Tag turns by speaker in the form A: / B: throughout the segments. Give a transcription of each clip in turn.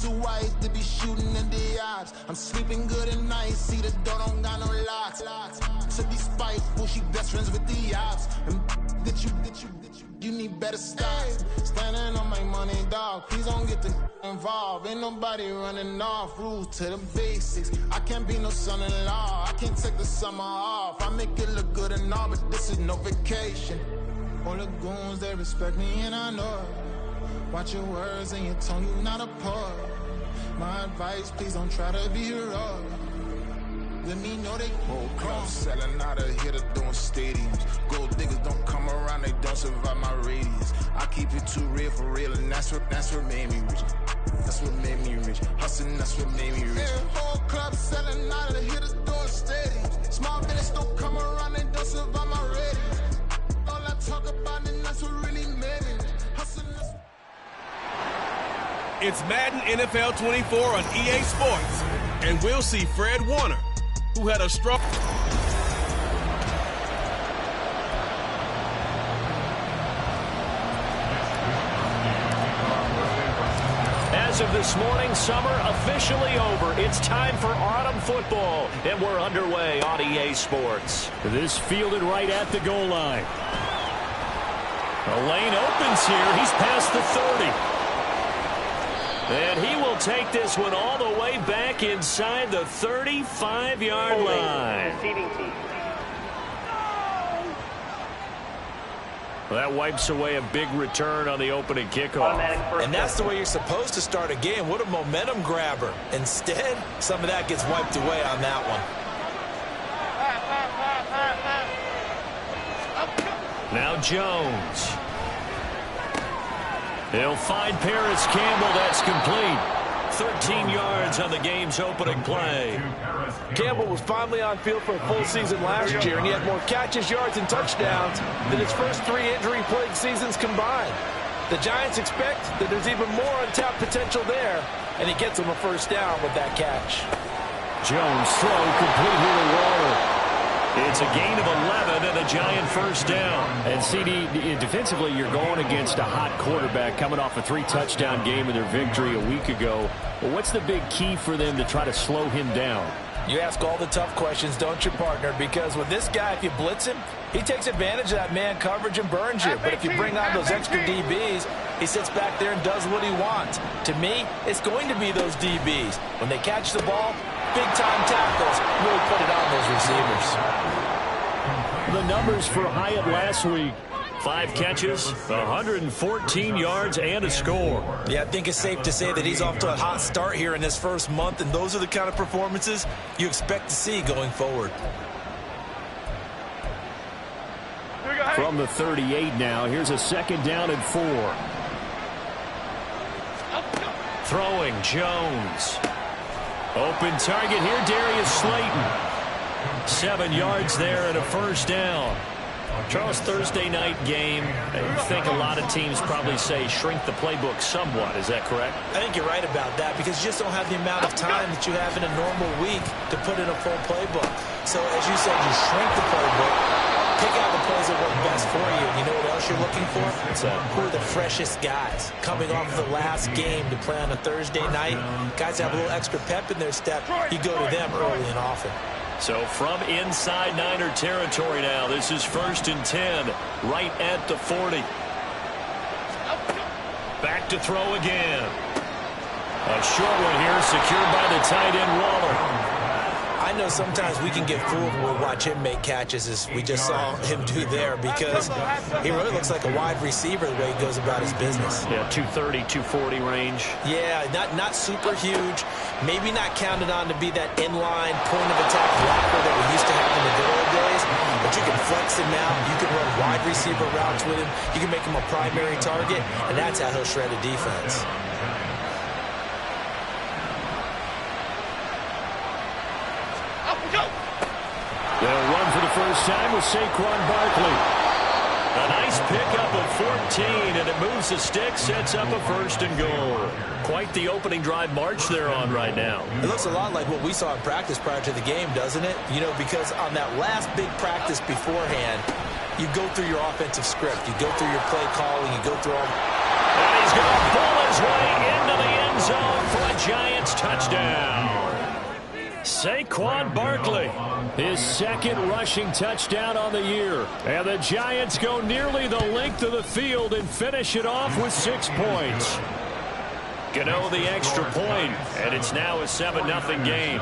A: too white to be shooting in the eyes. I'm sleeping good at night, see the door don't got no locks. To be spiteful, she best friends with the ops. And you need better stop. Standing on my money, dog. Please don't get involved. Ain't nobody running off. Rules to the basics. I can't be no son-in-law. I can't take the summer off. I make it look good and all, but this is no vacation. All the goons, they respect me and I know it. Watch your words and your tone, you not a poet. My advice, please don't try to be heroic. Let me know they whole club selling out of here to doing stadiums. Gold diggers don't come around, they don't survive my radius. I keep it too real for real, and that's what made me rich. That's what made me rich. Hustling, that's what made me rich. Yeah, whole club selling out of here to doing stadiums. Small business don't come around, they don't survive my radius. All I talk about, and that's what really made me rich. Hustling,
B: It's Madden NFL 24 on EA Sports, and we'll see Fred Warner, who had a strong...
C: As of this morning, summer officially over. It's time for autumn football, and we're underway on EA Sports.
D: This fielded right at the goal line. The lane opens here. He's past the 30.
C: And he will take this one all the way back inside the 35-yard line. Well, that wipes away a big return on the opening kickoff.
E: And that's the way you're supposed to start a game. What a momentum grabber. Instead, some of that gets wiped away on that one.
C: Now Jones. He'll find Paris Campbell. That's complete. 13 yards on the game's opening play.
E: Campbell was finally on field for a full season last year, and he had more catches, yards, and touchdowns than his first 3 injury-plagued seasons combined. The Giants expect that there's even more untapped potential there, and he gets them a first down with that catch.
C: Jones throw complete here to Waller. It's a gain of 11 and a Giant first down.
D: And CD, defensively, you're going against a hot quarterback coming off a 3-touchdown game in their victory a week ago. Well, what's the big key for them to try to slow him down?
E: You ask all the tough questions, don't you, partner? Because with this guy, if you blitz him, he takes advantage of that man coverage and burns you. But if you bring on those extra DBs, he sits back there and does what he wants. To me, it's going to be those DBs. When they catch the ball, big-time tackles really put it on those receivers.
D: The numbers for Hyatt last week.
C: 5 catches, 114 yards, and a score.
E: Yeah, I think it's safe to say that he's off to a hot start here in this first month, and those are the kind of performances you expect to see going forward.
D: From the 38 now, here's a 2nd down and 4.
C: Throwing Jones. Open target here, Darius Slayton. 7 yards there and a first down. Charles, Thursday night game, I think a lot of teams probably say shrink the playbook somewhat. Is that correct?
E: I think you're right about that because you just don't have the amount of time that you have in a normal week to put in a full playbook. So, as you said, you shrink the playbook, pick out the plays that work best for you. And you know what else you're looking for? Who are the freshest guys coming off of the last game to play on a Thursday night? Guys that have a little extra pep in their step, you go to them early and often.
C: So from inside Niner territory now, this is 1st and 10, right at the 40. Back to throw again. A short one here, secured by the tight end Waller.
E: I know sometimes we can get fooled when we watch him make catches, as we just saw him do there, because he really looks like a wide receiver the way he goes about his business.
C: Yeah, 230, 240 range.
E: Yeah, not super huge. Maybe not counted on to be that inline point-of-attack blocker that we used to have in the good old days, but you can flex him out. You can run wide receiver routes with him. You can make him a primary target, and that's how he'll shred a defense.
D: They'll run for the first time with Saquon Barkley.
C: A nice pickup of 14, and it moves the stick, sets up a 1st and goal. Quite the opening drive march they're on right now.
E: It looks a lot like what we saw in practice prior to the game, doesn't it? You know, because on that last big practice beforehand, you go through your offensive script. You go through your play calling. You go through all...
C: And he's going to pull his way into the end zone for a Giants touchdown. Saquon Barkley, his second rushing touchdown on the year. And the Giants go nearly the length of the field and finish it off with 6 points. Gano the extra point, and it's now a 7-0 game.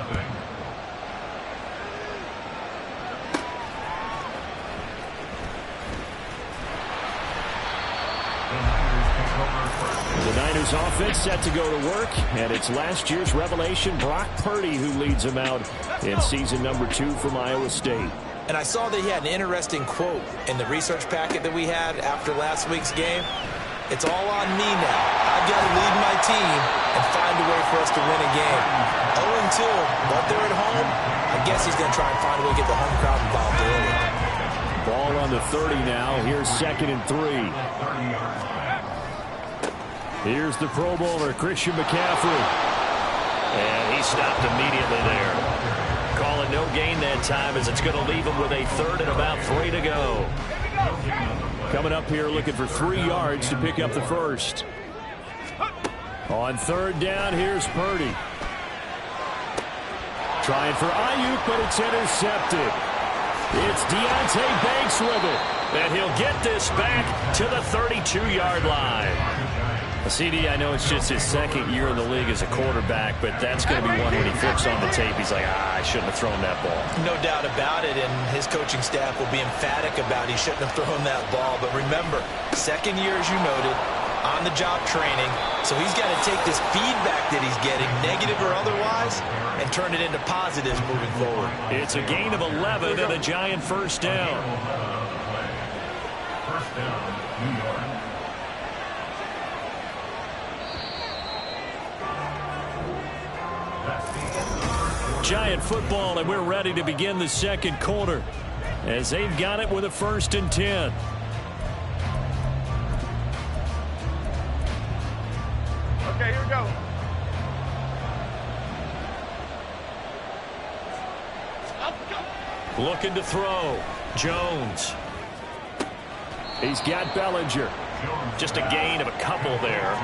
C: The Niners offense set to go to work, and it's last year's revelation, Brock Purdy, who leads them out in season number 2 from Iowa State.
E: And I saw that he had an interesting quote in the research packet that we had after last week's game. It's all on me now. I've got to lead my team and find a way for us to win a game. 0-2, but they're at home. I guess he's going to try and find a way to get the home crowd involved early.
C: Ball on the 30 now. Here's 2nd and 3. Here's the Pro Bowler, Christian McCaffrey. And he stopped immediately there. Calling no gain that time as it's going to leave him with a 3rd and about 3 to go. Coming up here looking for 3 yards to pick up the first. On 3rd down, here's Purdy. Trying for Ayuk, but it's intercepted. It's Deontay Banks with it. And he'll get this back to the 32-yard line. CD, I know it's just his 2nd year in the league as a quarterback, but that's going to be one when he flips on the tape. He's like, I shouldn't have thrown that ball.
E: No doubt about it, and his coaching staff will be emphatic about he shouldn't have thrown that ball. But remember, 2nd year, as you noted, on-the-job training. So he's got to take this feedback that he's getting, negative or otherwise, and turn it into positives moving forward.
C: It's a gain of 11 and a Giant first down.
F: First down, New York.
C: Giant football, and we're ready to begin the 2nd quarter as they've got it with a 1st and 10.
F: Okay, here we go.
C: Looking to throw. Jones. He's got Bellinger. Just a gain of a couple there,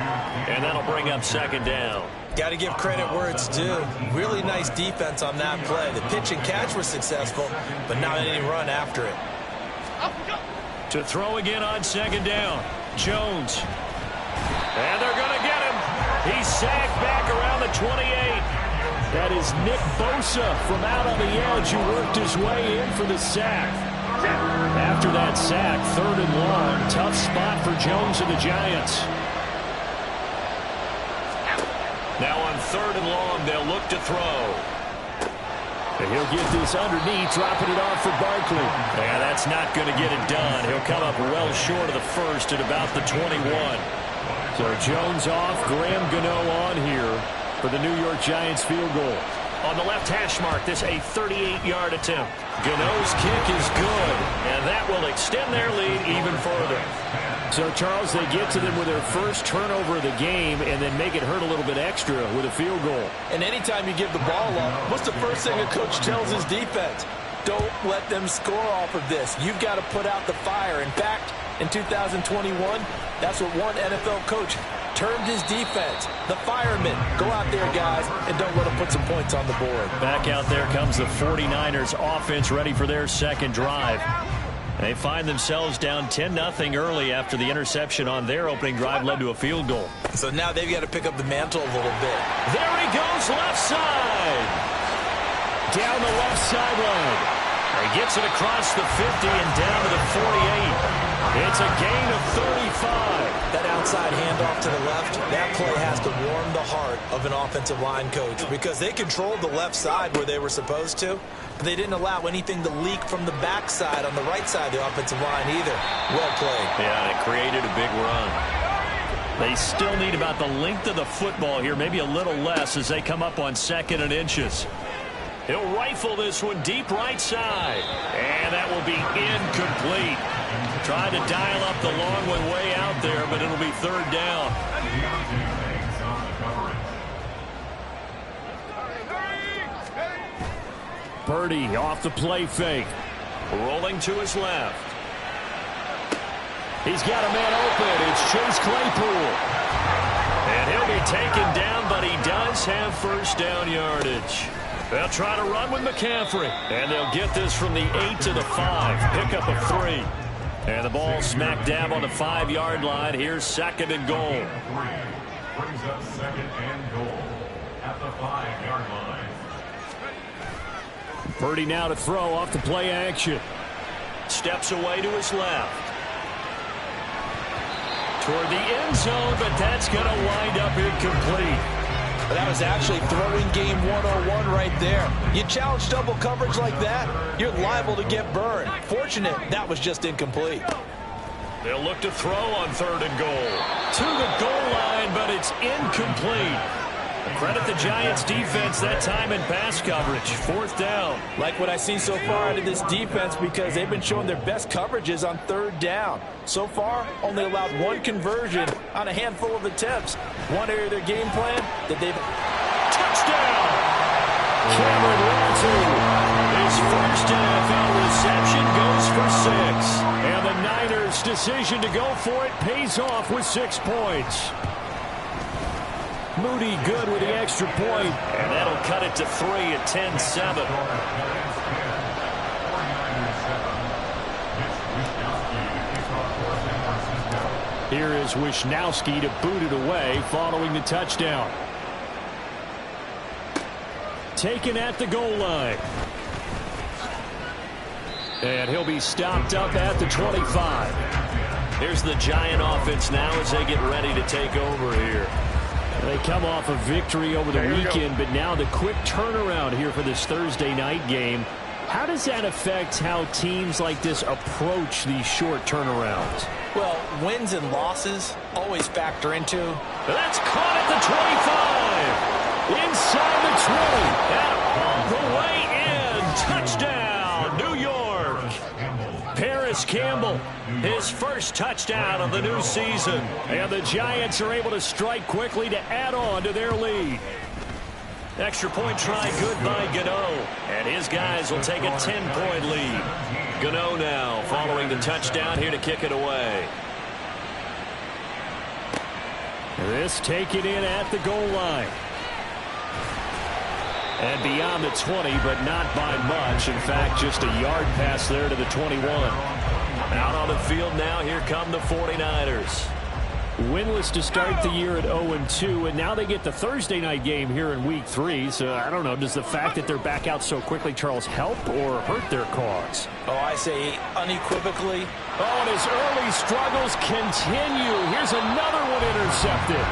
C: and that'll bring up 2nd down.
E: Got to give credit where it's due. Really nice defense on that play. The pitch and catch was successful, but not any run after it.
C: To throw again on 2nd down. Jones. And they're going to get him. He's sagged back around the 28. That is Nick Bosa from out on the edge who worked his way in for the sack. After that sack, 3rd and long. Tough spot for Jones and the Giants. Now on 3rd and long, they'll look to throw. And he'll get this underneath, dropping it off for Barkley. Yeah, that's not going to get it done. He'll come up well short of the first at about the 21. So Jones off, Graham Gano on here for the New York Giants field goal. On the left hash mark, this a 38-yard attempt. Gano's kick is good, and that will extend their lead even further. So, Charles, they get to them with their first turnover of the game and then make it hurt a little bit extra with a field goal. And anytime you give the ball up, what's the first thing a coach tells his defense? Don't let them score off of this. You've got to put out the fire. In fact, in 2021, that's what one NFL coach termed his defense. The firemen. Go out there, guys, and don't let them put some points on the board. Back out there comes the 49ers offense ready for their 2nd drive. They find themselves down 10-0 early after the interception on their opening drive led to a field goal. So now they've got to pick up the mantle a little bit. There he goes, left side. Down the left sideline. He gets it across the 50 and down to the 48. It's a gain of 35. That outside handoff to the left, that play has to warm the heart of an offensive line coach because they controlled the left side where they were supposed to. But they didn't allow anything to leak from the backside on the right side of the offensive line either. Well played. Yeah, and it created a big run. They still need about the length of the football here, maybe a little less as they come up on 2nd and inches. He'll rifle this one deep right side. And that will be incomplete. Trying to dial up the long one way out there, but it'll be 3rd down. Purdy off the play fake. Rolling to his left. He's got a man open. It's Chase Claypool. And he'll be taken down, but he does have first down yardage. They'll try to run with McCaffrey. And they'll get this from the 8 to the 5. Pick up a 3. And the ball smack dab on the 5-yard line. Here's second and goal.
F: Brings up second and goal at the 5-yard line.
D: Purdy now to throw off the play action.
C: Steps away to his left. Toward the end zone, but that's going to wind up incomplete.
E: That was actually throwing game 101 right there. You challenge double coverage like that, you're liable to get burned. Fortunate, that was just incomplete.
C: They'll look to throw on third and goal. To the goal line, but it's incomplete. Credit the Giants defense that time in pass coverage. Fourth down.
E: Like what I see so far out of this defense because they've been showing their best coverages on third down. So far, only allowed one conversion on a handful of attempts. One area of their game plan that they've...
C: Touchdown! Cameron Watson. His first NFL reception goes for 6.
D: And the Niners' decision to go for it pays off with 6 points. Moody good with the extra point.
C: And that'll cut it to 3 at 10-7.
D: Here is Wisnowski to boot it away following the touchdown. Taken at the goal line. And he'll be stopped up at the 25.
C: Here's the Giant offense now as they get ready to take over here.
D: They come off a victory over the weekend, but now the quick turnaround here for this Thursday night game. How does that affect how teams like this approach these short turnarounds?
E: Well, wins and losses always factor into.
C: That's caught at the 25. Inside the 20. And all the way in. Touchdown, New York. Paris Campbell, his first touchdown of the new season.
D: And the Giants are able to strike quickly to add on to their lead.
C: Extra point try good by Gano. And his guys will take a 10-point lead. Gano now following the touchdown here to kick it away.
D: This taken in at the goal line. And beyond the 20, but not by much. In fact, just a yard pass there to the 21.
C: Out on the field now, here come the 49ers.
D: Winless to start the year at 0-2, and now they get the Thursday night game here in Week 3. So, I don't know, does the fact that they're back out so quickly, Charles, help or hurt their cause?
E: Oh, I say unequivocally.
D: Oh, and his early struggles continue. Here's another one intercepted.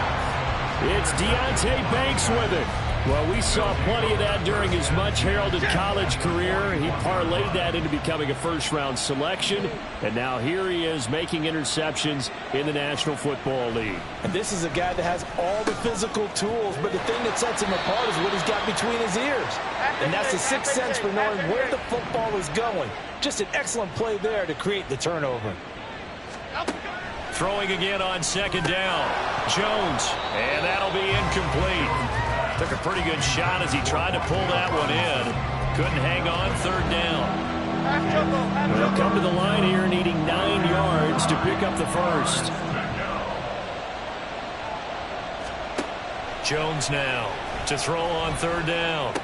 D: It's Deonte Banks with it. Well, we saw plenty of that during his much-heralded college career. He parlayed that into becoming a first-round selection. And now here he is making interceptions in the National Football League.
E: And this is a guy that has all the physical tools, but the thing that sets him apart is what he's got between his ears. And that's the sixth sense for knowing where the football is going. Just an excellent play there to create the turnover.
C: Throwing again on second down. Jones, and that'll be incomplete. Took a pretty good shot as he tried to pull that one in. Couldn't hang on third down.
D: They'll come to the line here needing 9 yards to pick up the first.
C: Jones now to throw on third down.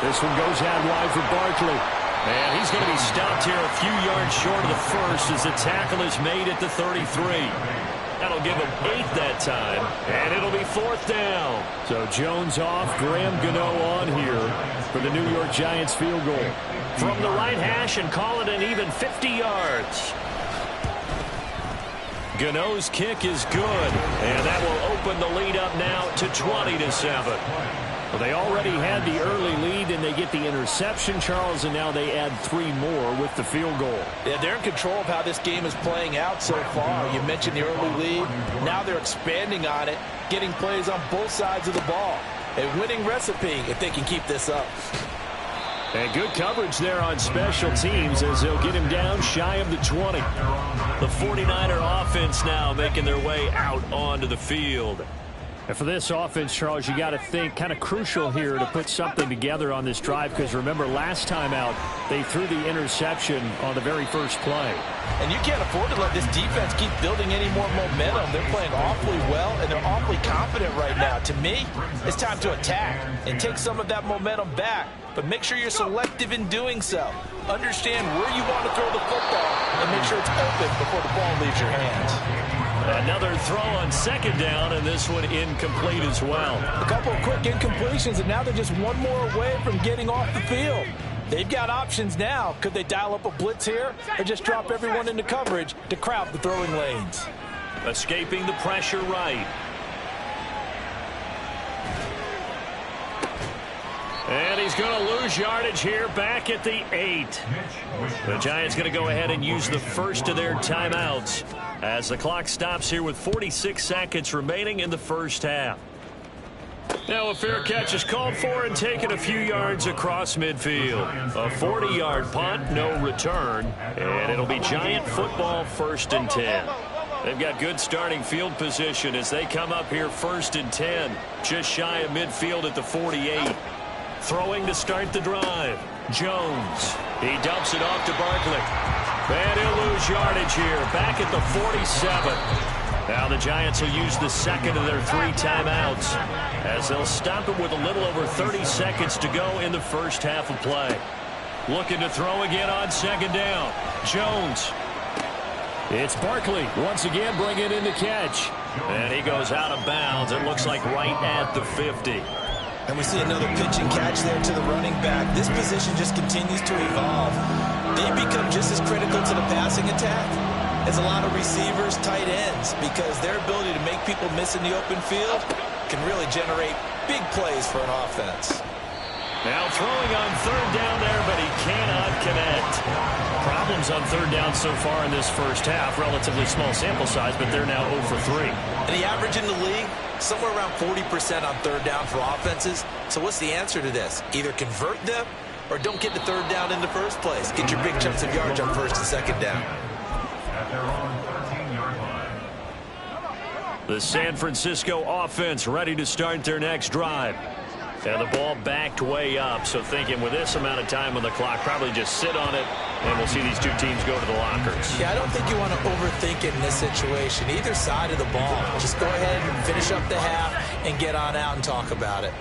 D: This one goes out wide for Barkley.
C: And he's going to be stopped here a few yards short of the first as the tackle is made at the 33. That'll give him 8 that time, and it'll be fourth down.
D: So Jones off, Graham Gano on here for the New York Giants field goal.
C: From the right hash and call it an even 50 yards. Gano's kick is good, and that will open the lead up now to 20-7.
D: Well, they already had the early lead, and they get the interception, Charles, and now they add 3 more with the field goal.
E: Yeah, they're in control of how this game is playing out so far. You mentioned the early lead. Now they're expanding on it, getting plays on both sides of the ball. A winning recipe if they can keep this up.
D: And good coverage there on special teams as they'll get him down shy of the 20.
C: The 49er offense now making their way out onto the field.
D: And for this offense, Charles, you got to think kind of crucial here to put something together on this drive, because remember last time out they threw the interception on the very first play.
E: And you can't afford to let this defense keep building any more momentum. They're playing awfully well, and they're awfully confident right now. To me, it's time to attack and take some of that momentum back. But make sure you're selective in doing so. Understand where you want to throw the football and make sure it's open before the ball leaves your hands.
C: Another throw on second down, and this one incomplete as well.
E: A couple of quick incompletions, and now they're just one more away from getting off the field. They've got options now. Could they dial up a blitz here or just drop everyone into coverage to crowd the throwing lanes?
C: Escaping the pressure right. And he's going to lose yardage here back at the 8. The Giants going to go ahead and use the first of their timeouts as the clock stops here with 46 seconds remaining in the first half. Now a fair catch is called for and taken a few yards across midfield. A 40-yard punt, no return, and it'll be Giant football 1st and 10. They've got good starting field position as they come up here 1st and 10, just shy of midfield at the 48. Throwing to start the drive. Jones. He dumps it off to Barkley. And he'll lose yardage here. Back at the 47. Now the Giants will use the second of their 3 timeouts as they'll stop it with a little over 30 seconds to go in the first half of play. Looking to throw again on second down. Jones.
D: It's Barkley once again bringing in the catch.
C: And he goes out of bounds. It looks like right at the 50.
E: And we see another pitch and catch there to the running back. This position just continues to evolve. They become just as critical to the passing attack as a lot of receivers, tight ends, because their ability to make people miss in the open field can really generate big plays for an offense.
C: Now throwing on third down there, but he cannot connect. Problems on third down so far in this first half. Relatively small sample size, but they're now 0 for 3.
E: And the average in the league, somewhere around 40% on third down for offenses. So what's the answer to this? Either convert them or don't get the third down in the first place. Get your big chunks of yards on first and second down.
F: At their own 13-yard line.
C: The San Francisco offense ready to start their next drive. And the ball backed way up, so thinking with this amount of time on the clock, probably just sit on it, and we'll see these two teams go to the lockers.
E: Yeah, I don't think you want to overthink it in this situation. Either side of the ball. Just go ahead and finish up the half and get on out and talk about it.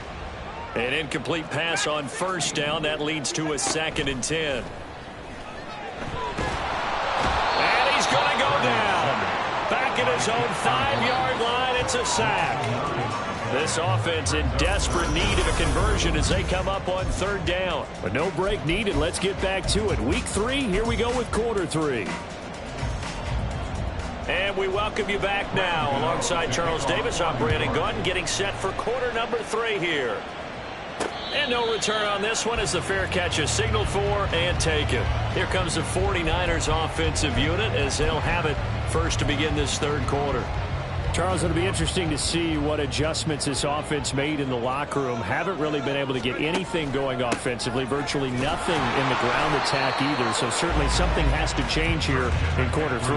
C: An incomplete pass on first down. That leads to a 2nd and 10. And he's going to go down. Back at his own 5-yard line, it's a sack. This offense in desperate need of a conversion as they come up on third down.
D: But no break needed. Let's get back to it. Week 3, here we go with quarter 3.
C: And we welcome you back now. Alongside Charles Davis, I'm Brandon Gaunt, getting set for quarter number 3 here. And no return on this one as the fair catch is signaled for and taken. Here comes the 49ers offensive unit as they'll have it first to begin this third quarter.
D: Charles, it'll be interesting to see what adjustments this offense made in the locker room. Haven't really been able to get anything going offensively, virtually nothing in the ground attack either. So certainly something has to change here in quarter 3.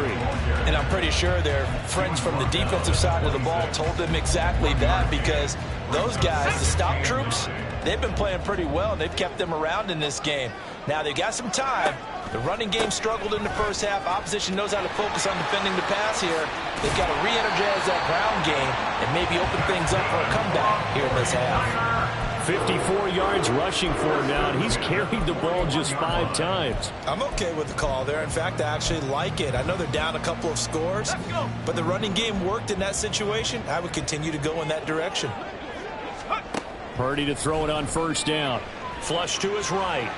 E: And I'm pretty sure their friends from the defensive side of the ball told them exactly that, because those guys, the stop troops, they've been playing pretty well. They've kept them around in this game. Now they've got some time. The running game struggled in the first half. Opposition knows how to focus on defending the pass here. They've got to re-energize that ground game and maybe open things up for a comeback here in this half.
D: 54 yards rushing for him now, and he's carried the ball just 5 times.
E: I'm okay with the call there. In fact, I actually like it. I know they're down a couple of scores, but the running game worked in that situation. I would continue to go in that direction.
D: Purdy to throw it on first down.
C: Flush to his right.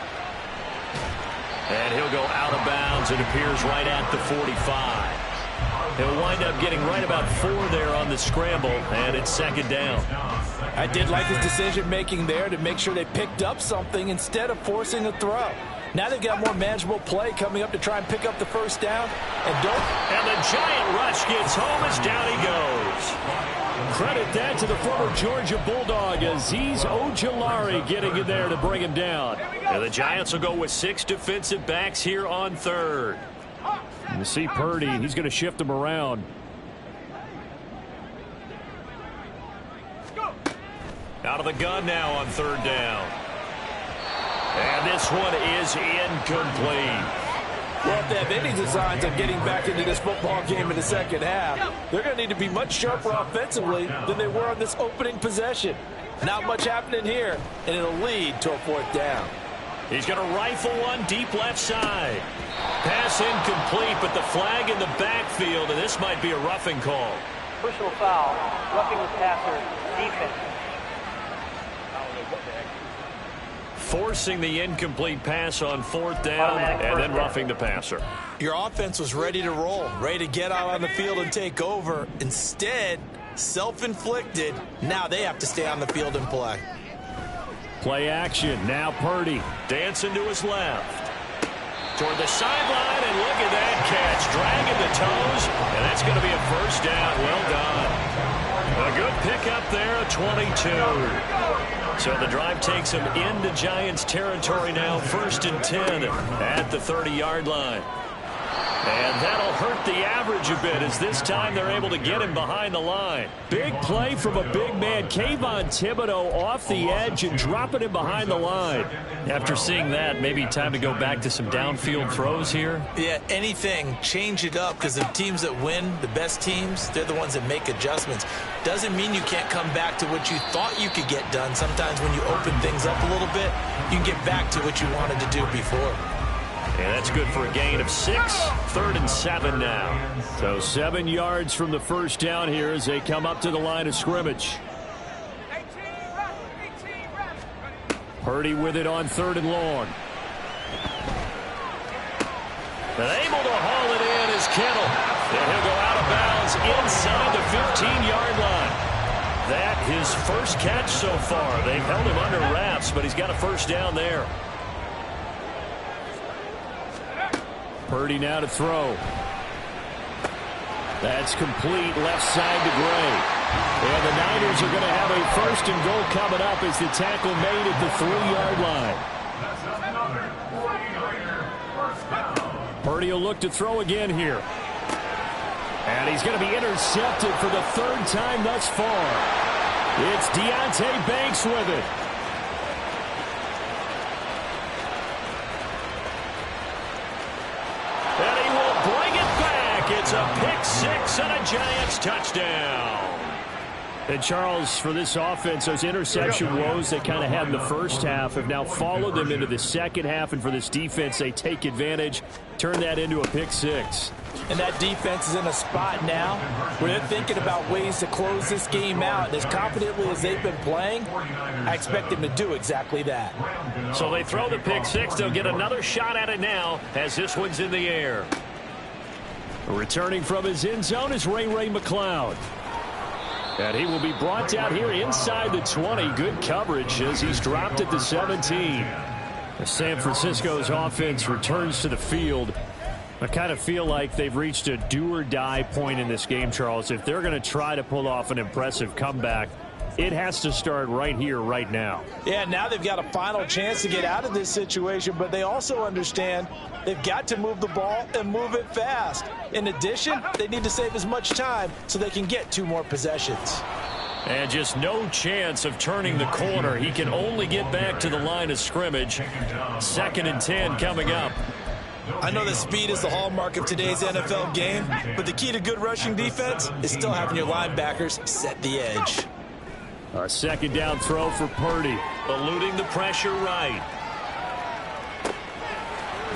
C: And he'll go out of bounds. It appears right at the 45. He'll wind up getting right about 4 there on the scramble, and it's second down.
E: I did like his decision-making there to make sure they picked up something instead of forcing a throw. Now they've got more manageable play coming up to try and pick up the first down. And
C: the giant rush gets home as down he goes.
D: Credit that to the former Georgia Bulldog, Azeez Ojulari getting in there to bring him down.
C: And the Giants will go with 6 defensive backs here on third.
D: You see Purdy, he's going to shift them around.
C: Out of the gun now on third down. And this one is incomplete.
G: Well, if they have any designs of getting back into this football game in the second half, they're going to need to be much sharper offensively than they were on this opening possession. Not much happening here, and it'll lead to a fourth down.
C: He's going to rifle one deep left side. Pass incomplete, but the flag in the backfield, and this might be a roughing call.
H: Personal foul, roughing the passer, defense.
C: Forcing the incomplete pass on fourth down and then roughing the passer.
E: Your offense was ready to roll, ready to get out on the field and take over. Instead, self-inflicted. Now they have to stay on the field and play.
D: Play action. Now Purdy.
C: Dancing to his left. Toward the sideline, and look at that catch. Dragging the toes, and that's going to be a first down. Well done. A good pickup there, a 22. So the drive takes him into Giants territory now, 1st and 10 at the 30-yard line. And that'll hurt the average a bit as this time they're able to get him behind the line.
D: Big play from a big man. Kayvon Thibodeau off the edge and dropping him behind the line.
C: After seeing that, maybe time to go back to some downfield throws here.
E: Yeah, anything. Change it up because the teams that win, the best teams, they're the ones that make adjustments. Doesn't mean you can't come back to what you thought you could get done. Sometimes when you open things up a little bit, you can get back to what you wanted to do before.
C: And that's good for a gain of 6. 3rd and 7 now.
D: So 7 yards from the first down here as they come up to the line of scrimmage. Purdy with it on 3rd and long.
C: And able to haul it in is Kittle. And he'll go out of bounds inside the 15-yard line. That his first catch so far. They've held him under wraps, but he's got a first down there.
D: Purdy now to throw. That's complete left side to Gray. And the Niners are going to have a 1st and goal coming up as the tackle made at the 3-yard line. Purdy will look to throw again here. And he's going to be intercepted for the 3rd time thus far. It's Deonte Banks with it.
C: It's a pick 6 and a Giants touchdown.
D: And Charles, for this offense, those interception woes they kind of had in the first half have now followed them into the second half. And for this defense, they take advantage, turn that into a pick 6.
G: And that defense is in a spot now where they're thinking about ways to close this game out. And as confidently as they've been playing, I expect them to do exactly that.
C: So they throw the pick 6. They'll get another shot at it now as this one's in the air.
D: Returning from his end zone is Ray McCloud. And he will be brought down here inside the 20. Good coverage as he's dropped at the 17. San Francisco's offense returns to the field. I kind of feel like they've reached a do-or-die point in this game, Charles. If they're going to try to pull off an impressive comeback, it has to start right here, right now.
G: Yeah, now they've got a final chance to get out of this situation, but they also understand they've got to move the ball and move it fast. In addition, they need to save as much time so they can get 2 more possessions.
C: And just no chance of turning the corner. He can only get back to the line of scrimmage. 2nd and 10 coming up.
E: I know that speed is the hallmark of today's NFL game, but the key to good rushing defense is still having your linebackers set the edge.
D: A 2nd down throw for Purdy.
C: Eluding the pressure right.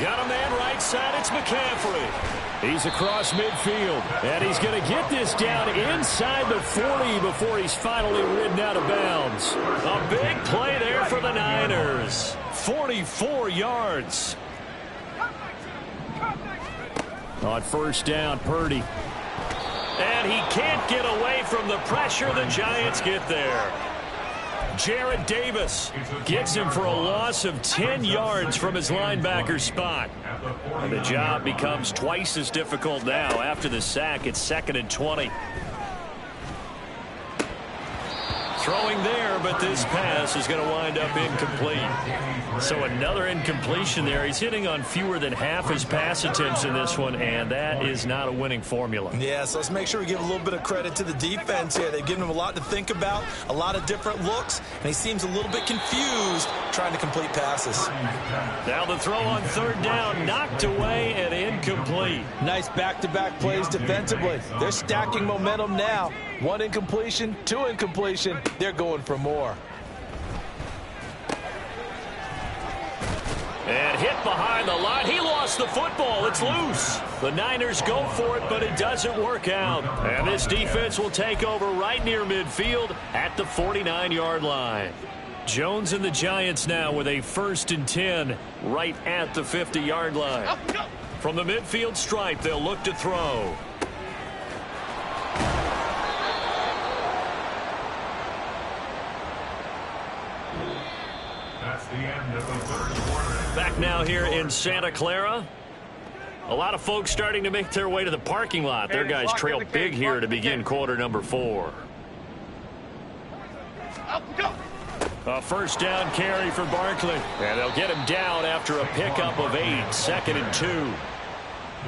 C: Got a man right side. It's McCaffrey.
D: He's across midfield. And he's going to get this down inside the 40 before he's finally ridden out of bounds.
C: A big play there for the Niners. 44 yards.
D: On 1st down, Purdy.
C: And he can't get away from the pressure. The Giants get there. Jarrett Davis gets him for a loss of 10 yards from his linebacker spot. And the job becomes twice as difficult now after the sack. It's 2nd and 20. Throwing there, but this pass is going to wind up incomplete. So another incompletion there. He's hitting on fewer than half his pass attempts in this one, and that is not a winning formula.
E: Yeah, so let's make sure we give a little bit of credit to the defense here. They've given him a lot to think about, a lot of different looks, and he seems a little bit confused trying to complete passes.
C: Now the throw on third down, knocked away and incomplete.
G: Nice back-to-back plays defensively. They're stacking momentum now. 1 incompletion, 2 incompletion. They're going for more.
C: And hit behind the line. He lost the football. It's loose. The Niners go for it, but it doesn't work out. And this defense will take over right near midfield at the 49-yard line. Jones and the Giants now with a 1st and 10 right at the 50-yard line. From the midfield stripe, they'll look to throw.
F: That's the end of the third quarter.
C: Back now here in Santa Clara. A lot of folks starting to make their way to the parking lot. Their guys trail big here to begin quarter number 4. A 1st down carry for Barkley. And they'll get him down after a pickup of 8. 2nd and 2.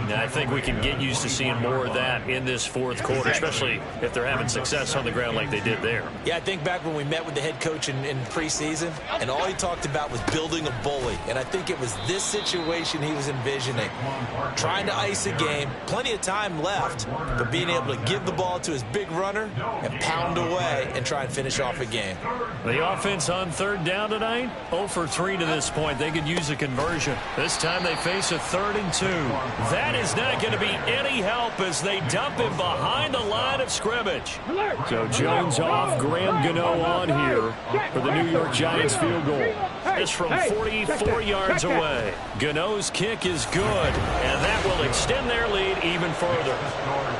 C: Now, I think we can get used to seeing more of that in this 4th quarter, especially if they're having success on the ground like they did there.
E: Yeah, I think back when we met with the head coach in preseason, and all he talked about was building a bully. And I think it was this situation he was envisioning. Trying to ice a game, plenty of time left, but being able to give the ball to his big runner and pound away and try and finish off a game.
C: The offense on 3rd down tonight, 0 for 3 to this point. They could use a conversion. This time they face a 3rd and 2. That is not going to be any help as they dump him behind the line of scrimmage. So Jones off, Graham Gano on here for the New York Giants field goal. It's from 44 yards away. Gano's kick is good, and that will extend their lead even further.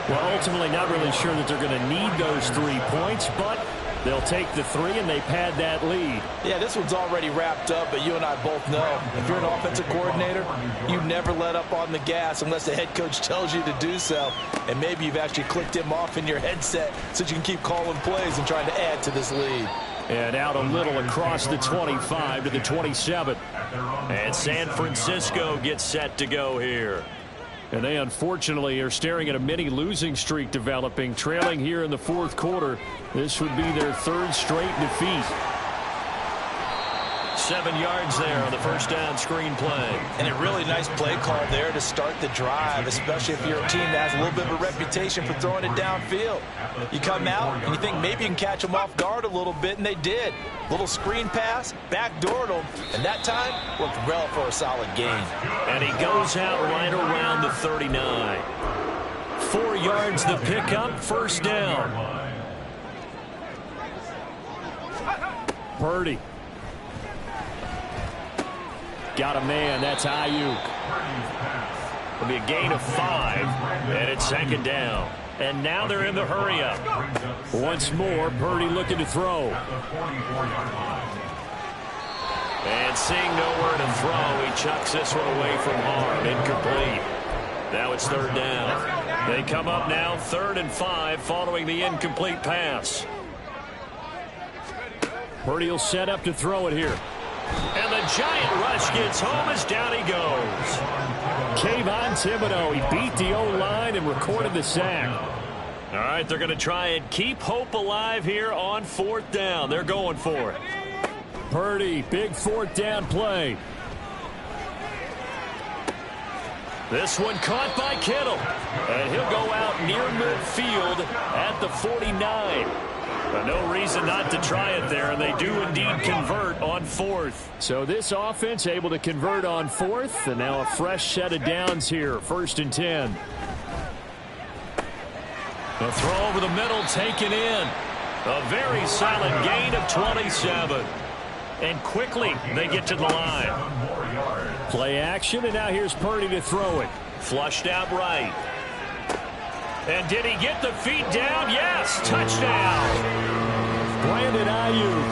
C: Well, ultimately not really sure that they're going to need those 3 points, but they'll take the 3 and they pad that lead.
G: Yeah, this one's already wrapped up, but you and I both know if you're an offensive coordinator, you never let up on the gas unless the head coach tells you to do so. And maybe you've actually clicked him off in your headset so you can keep calling plays and trying to add to this lead.
C: And out a little across the 25 to the 27. And San Francisco gets set to go here. And they unfortunately are staring at a mini losing streak developing, trailing here in the 4th quarter. This would be their 3rd straight defeat. 7 yards there on the 1st down screen play.
E: And a really nice play call there to start the drive, especially if you're a team that has a little bit of a reputation for throwing it downfield. You come out and you think maybe you can catch them off guard a little bit, and they did. Little screen pass, backdoored them, and that time worked well for a solid gain.
C: And he goes out right around the 39. 4 yards the pickup, 1st down. Purdy. Got a man, that's Ayuk. It'll be a gain of 5, and it's 2nd down. And now they're in the hurry-up. Once more, Purdy looking to throw. And seeing nowhere to throw, he chucks this one away from harm. Incomplete. Now it's 3rd down. They come up now 3rd and 5 following the incomplete pass. Purdy will set up to throw it here. And the giant rush gets home as down he goes. Kayvon Thibodeau, he beat the O-line and recorded the sack. All right, they're going to try and keep hope alive here on 4th down. They're going for it. Purdy, big 4th down play. This one caught by Kittle. And he'll go out near midfield at the 49. But no reason not to try it there, and they do indeed convert on 4th. So this offense able to convert on 4th, and now a fresh set of downs here, 1st and 10. The throw over the middle taken in. A very solid gain of 27. And quickly they get to the line. Play action, and now here's Purdy to throw it. Flushed out right. And did he get the feet down? Yes, touchdown. Brandon Ayuk,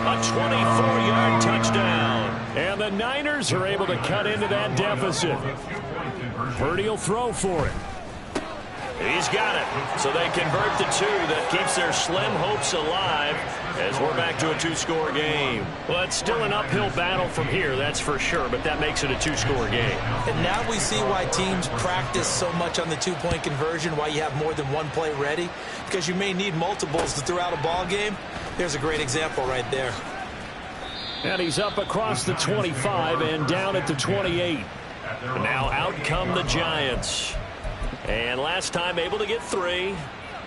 C: a 24-yard touchdown. And the Niners are able to cut into that deficit. Purdy will throw for it. He's got it. So they convert the 2. That keeps their slim hopes alive as we're back to a 2-score game. Well, it's still an uphill battle from here, that's for sure, but that makes it a 2-score game.
E: And now we see why teams practice so much on the 2-point conversion, why you have more than one play ready, because you may need multiples to throw out a ball game. There's a great example right there.
D: And he's up across the 25 and down at the 28.
C: Now out come the Giants. And last time able to get 3.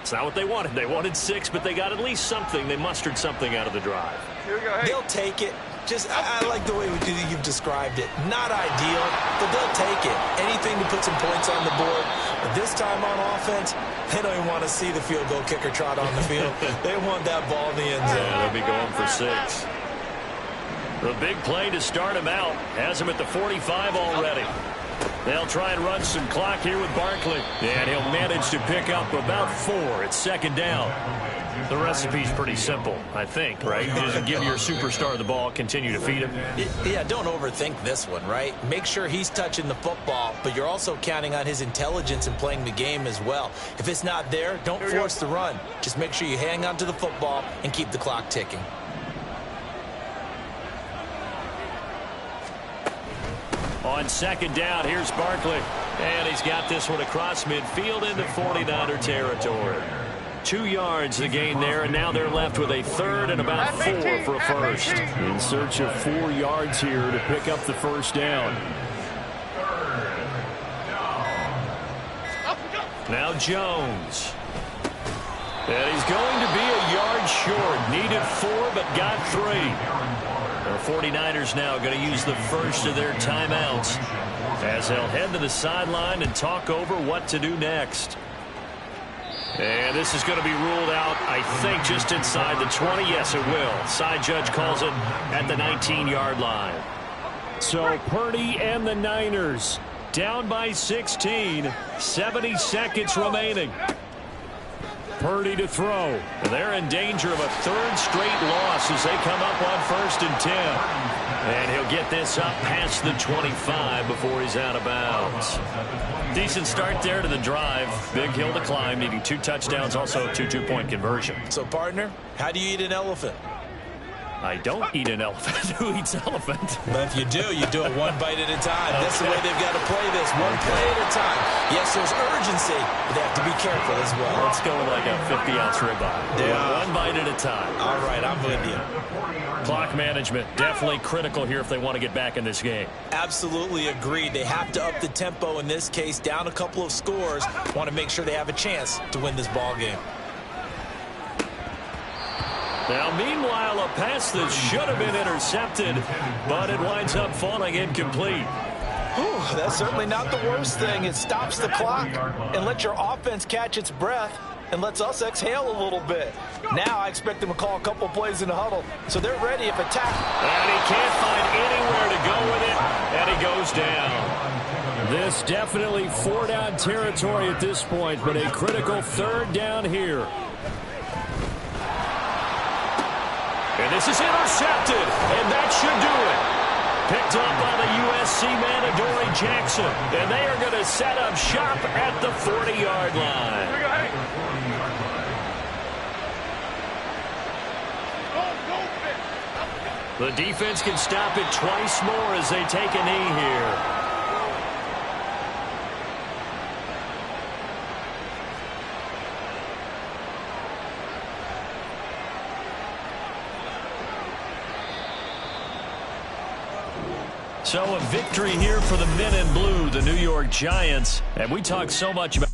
C: It's not what they wanted. They wanted 6, but they got at least something. They mustered something out of the drive.
E: They'll take it. I like the way you've described it. Not ideal, but they'll take it. Anything to put some points on the board. But this time on offense, they don't even want to see the field goal kicker trot on the field. They want that ball in the end zone.
C: Yeah, they'll be going for 6. The big play to start him out. Has him at the 45 already. They'll try and run some clock here with Barkley. And he'll manage to pick up about 4. It's second down. The recipe's pretty simple, I think, right? You just give your superstar the ball, continue to feed him.
E: Yeah, don't overthink this one, right? Make sure he's touching the football, but you're also counting on his intelligence in playing the game as well. If it's not there, don't force the run. Just make sure you hang on to the football and keep the clock ticking.
C: On second down, here's Barkley. And he's got this one across midfield into 49er territory. 2 yards the gain there, and now they're left with a 3rd and about 4 for a first.
D: In search of 4 yards here to pick up the first down.
C: Now Jones. And he's going to be a yard short. Needed 4, but got 3. The 49ers now going to use the first of their timeouts as they'll head to the sideline and talk over what to do next. And this is going to be ruled out, I think, just inside the 20. Yes, it will. Side judge calls it at the 19-yard line.
D: So Purdy and the Niners down by 16. 70 seconds remaining. Purdy to throw.
C: They're in danger of a 3rd straight loss as they come up on 1st and 10. And he'll get this up past the 25 before he's out of bounds. Decent start there to the drive. Big hill to climb, needing 2 touchdowns, also a 2-2-point conversion.
E: So, partner, how do you eat an elephant?
C: I don't eat an elephant. Who eats elephant?
E: But if you do it one bite at a time. Okay. That's the way they've got to play this, one play at a time. Yes, there's urgency, but they have to be careful as well.
C: Let's go with like a 50-ounce ribeye. Yeah. One bite at a time.
E: All right, I'm with you.
C: Clock management, definitely critical here if they want to get back in this game.
E: Absolutely agreed. They have to up the tempo in this case, down a couple of scores. Want to make sure they have a chance to win this ball game.
C: Now, meanwhile, a pass that should have been intercepted, but it winds up falling incomplete.
G: Whew, that's certainly not the worst thing. It stops the clock and lets your offense catch its breath and lets us exhale a little bit. Now I expect them to call a couple plays in the huddle, so they're ready if attacked.
C: And he can't find anywhere to go with it, and he goes down.
D: This definitely 4-down territory at this point, but a critical 3rd down here.
C: And this is intercepted, and that should do it. Picked up by the USC man, Adoree Jackson. And they are going to set up shop at the 40-yard line. The defense can stop it twice more as they take a knee here. So a victory here for the men in blue, the New York Giants. And we talked so much about